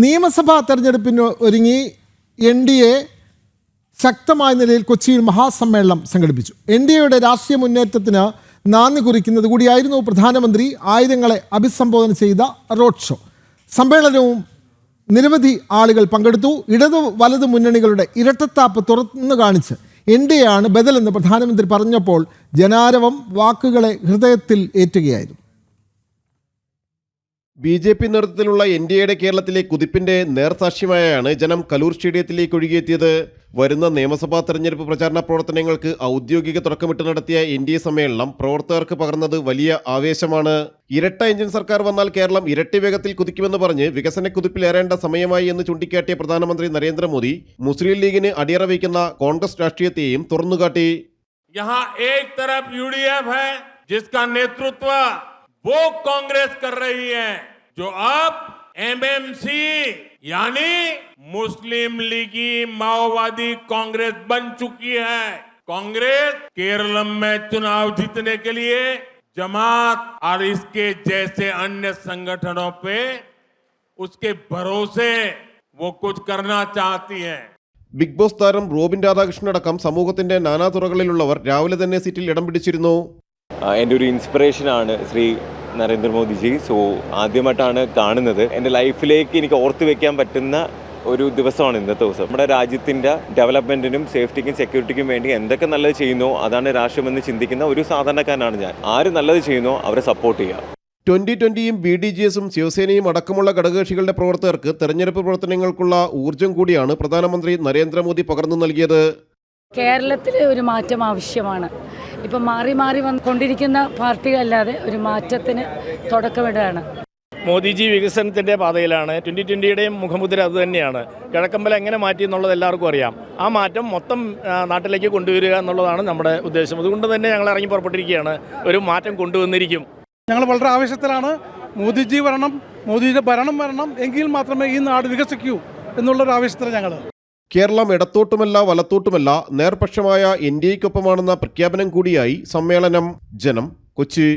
നിയമസഭാ തെരഞ്ഞെടുപ്പിന് ഒരുങ്ങി NDA ശക്തമായ നിലയിൽ കൊച്ചിയിൽ മഹാസമ്മേളനം സംഘടിപ്പിച്ചു. NDAയുടെ രാഷ്ട്രീയ മുന്നേറ്റത്തിന് നാന്ദി കുറിക്കുന്നത് കൂടിയായിരുന്നു പ്രധാനമന്ത്രി ആയിരങ്ങളെ അഭിസംബോധന ചെയ്ത റോഡ് ഷോ. സമ്മേളനവും നിരവധി ആളുകൾ പങ്കെടുത്തു. ഇടതു വലതു മുന്നണികളുടെ ഇരട്ടത്താപ്പ് തുറന്നു കാണിച്ച് NDA ആണ് ബദലെന്ന് പ്രധാനമന്ത്രി പറഞ്ഞപ്പോൾ ജനാരവം വാക്കുകളെ ഹൃദയത്തിൽ ഏറ്റുകയായിരുന്നു. BJP നേതൃത്വത്തിലുള്ള NDAയുടെ കേരളത്തിലെ കുതിപ്പിന്റെ നേർസാക്ഷ്യമായാണ് ജനം കലൂർ സ്റ്റേഡിയത്തിലേക്ക് ഒഴുകിയെത്തിയത്. വരുന്ന നിയമസഭാ തെരഞ്ഞെടുപ്പ് പ്രചാരണ പ്രവർത്തനങ്ങൾക്ക് ഔദ്യോഗിക തുടക്കമിട്ട് നടത്തിയ NDA സമ്മേളനം പ്രവർത്തകർക്ക് പകർന്നത് വലിയ ആവേശമാണ്. ഇരട്ട എഞ്ചിൻ സർക്കാർ വന്നാൽ കേരളം ഇരട്ടി വേഗത്തിൽ കുതിക്കുമെന്ന് പറഞ്ഞ് വികസന കുതിപ്പിലേറേണ്ട സമയമായി എന്ന് ചൂണ്ടിക്കാട്ടിയ പ്രധാനമന്ത്രി നരേന്ദ്രമോദി മുസ്ലിം ലീഗിന് അടിയറ വയ്ക്കുന്ന കോൺഗ്രസ് രാഷ്ട്രീയത്തെയും തുറന്നുകാട്ടി. वो कांग्रेस कर रही है जो अब MMC यानी मुस्लिम लीगी माओवादी कांग्रेस बन चुकी है. कांग्रेस केरल में चुनाव जीतने के लिए जमात और इसके जैसे अन्य संगठनों पे उसके भरोसे वो कुछ करना चाहती है. ബിഗ് ബോസ് താരം റോബിൻ രാധാകൃഷ്ണൻ അടക്കം സമൂഹത്തിന്റെ നാനാതുറകളിലുള്ളവർ രാവിലെ തന്നെ സീറ്റിൽ ഇടം പിടിച്ചിരുന്നു. എൻ്റെ ഒരു ഇൻസ്പിറേഷനാണ് ശ്രീ നരേന്ദ്രമോദിജി. സോ ആദ്യമായിട്ടാണ് കാണുന്നത്. എൻ്റെ ലൈഫിലേക്ക് എനിക്ക് ഓർത്തു വെക്കാൻ പറ്റുന്ന ഒരു ദിവസമാണ് ഇന്നത്തെ ദിവസം. നമ്മുടെ രാജ്യത്തിൻ്റെ ഡെവലപ്മെൻറ്റിനും സേഫ്റ്റിക്കും സെക്യൂരിറ്റിക്കും വേണ്ടി എന്തൊക്കെ നല്ലത് ചെയ്യുന്നോ അതാണ് രാഷ്ട്രമെന്ന് ചിന്തിക്കുന്ന ഒരു സാധാരണക്കാരനാണ് ഞാൻ. ആര് നല്ലത് ചെയ്യുന്നോ അവരെ സപ്പോർട്ട് ചെയ്യുക. 2020യും BDJS-ഉം ശിവസേനയും അടക്കമുള്ള ഘടകകക്ഷികളുടെ പ്രവർത്തകർക്ക് തെരഞ്ഞെടുപ്പ് പ്രവർത്തനങ്ങൾക്കുള്ള ഊർജ്ജം കൂടിയാണ് പ്രധാനമന്ത്രി നരേന്ദ്രമോദി പകർന്നു നൽകിയത്. കേരളത്തിൽ ഒരു മാറ്റം ആവശ്യമാണ്. ഇപ്പം മാറി മാറി വന്നുകൊണ്ടിരിക്കുന്ന പാർട്ടികളല്ലാതെ ഒരു മാറ്റത്തിന് തുടക്കമിടുകയാണ്. മോദിജി വികസനത്തിൻ്റെ പാതയിലാണ്. 2020യുടെയും മുഖമുദ്ര അതുതന്നെയാണ്. കിഴക്കമ്പലം എങ്ങനെ മാറ്റി എന്നുള്ളത് എല്ലാവർക്കും അറിയാം. ആ മാറ്റം മൊത്തം നാട്ടിലേക്ക് കൊണ്ടുവരിക എന്നുള്ളതാണ് നമ്മുടെ ഉദ്ദേശം. അതുകൊണ്ട് തന്നെ ഞങ്ങൾ ഇറങ്ങി പുറപ്പെട്ടിരിക്കുകയാണ്. ഒരു മാറ്റം കൊണ്ടുവന്നിരിക്കും. ഞങ്ങൾ വളരെ ആവേശത്തിലാണ്. മോദിജി വരണം, മോദിജിയുടെ ഭരണം വരണം, എങ്കിൽ മാത്രമേ ഈ നാട് വികസിക്കൂ എന്നുള്ളൊരു ആവേശത്തിലാണ് ഞങ്ങൾ. കേരളം ഇടത്തോട്ടുമല്ല വലത്തോട്ടുമല്ല നേർപക്ഷമായ NDAയ്ക്കൊപ്പമാണെന്ന പ്രഖ്യാപനം കൂടിയായി സമ്മേളനം. ജനം, കൊച്ചി.